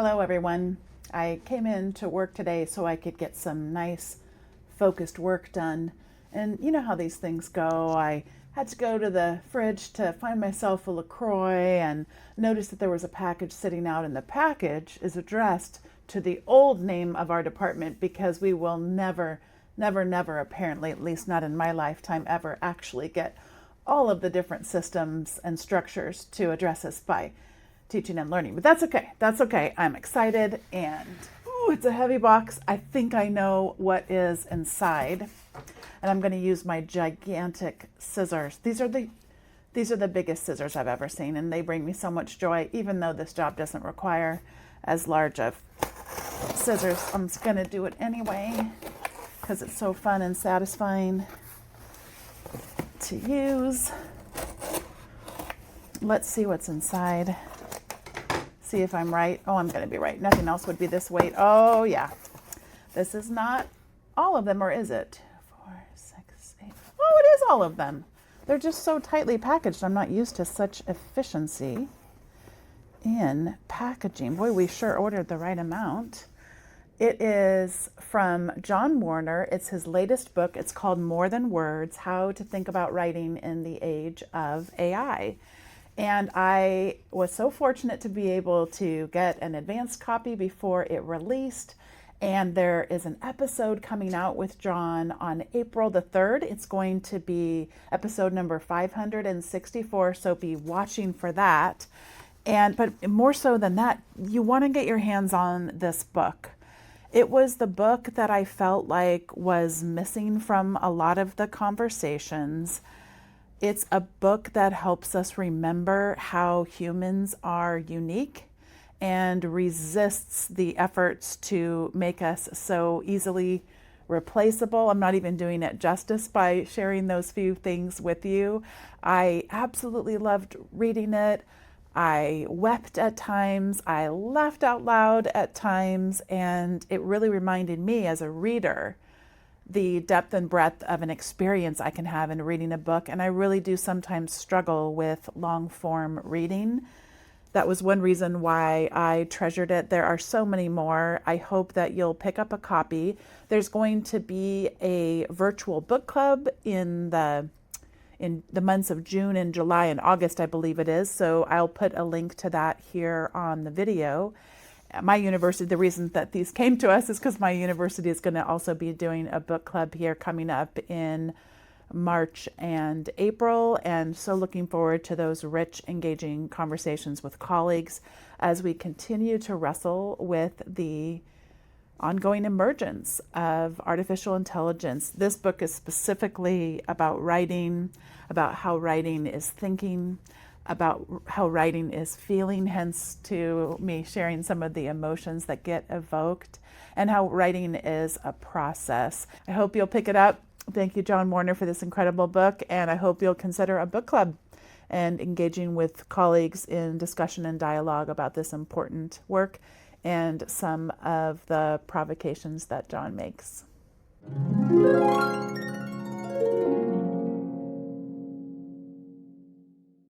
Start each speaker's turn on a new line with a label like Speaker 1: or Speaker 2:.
Speaker 1: Hello everyone. I came in to work today so I could get some nice focused work done. And you know how these things go. I had to go to the fridge to find myself a LaCroix and noticed that there was a package sitting out, and the package is addressed to the old name of our department because we will never, apparently, at least not in my lifetime, ever actually get all of the different systems and structures to address us by teaching and learning. But that's okay. That's okay. I'm excited, and it's a heavy box. I think I know what is inside, and I'm going to use my gigantic scissors. These are the biggest scissors I've ever seen, and they bring me so much joy, even though this job doesn't require as large of scissors. I'm just going to do it anyway because it's so fun and satisfying to use. Let's see what's inside. See if I'm right. Oh, I'm going to be right. Nothing else would be this weight. Oh, yeah. This is not all of them, or is it? 4, 6, 8. Oh, it is all of them. They're just so tightly packaged. I'm not used to such efficiency in packaging. Boy, we sure ordered the right amount. It is from John Warner. It's his latest book. It's called More Than Words: How to Think About Writing in the Age of AI. And I was so fortunate to be able to get an advanced copy before it released. And there is an episode coming out with John on April the 3rd. It's going to be episode number 564, so be watching for that. But more so than that, you want to get your hands on this book. It was the book that I felt like was missing from a lot of the conversations. It's a book that helps us remember how humans are unique and resists the efforts to make us so easily replaceable. I'm not even doing it justice by sharing those few things with you. I absolutely loved reading it. I wept at times. I laughed out loud at times, and it really reminded me as a reader the depth and breadth of an experience I can have in reading a book. And I really do sometimes struggle with long form reading. That was one reason why I treasured it. There are so many more. I hope that you'll pick up a copy. There's going to be a virtual book club in the months of June and July and August, I believe it is. So I'll put a link to that here on the video. My university, the reason that these came to us is because my university is going to also be doing a book club here coming up in March and April. And so looking forward to those rich, engaging conversations with colleagues as we continue to wrestle with the ongoing emergence of artificial intelligence. This book is specifically about writing, about how writing is thinking, about how writing is feeling, hence to me sharing some of the emotions that get evoked, and how writing is a process. I hope you'll pick it up. Thank you, John Warner, for this incredible book, and I hope you'll consider a book club and engaging with colleagues in discussion and dialogue about this important work and some of the provocations that John makes.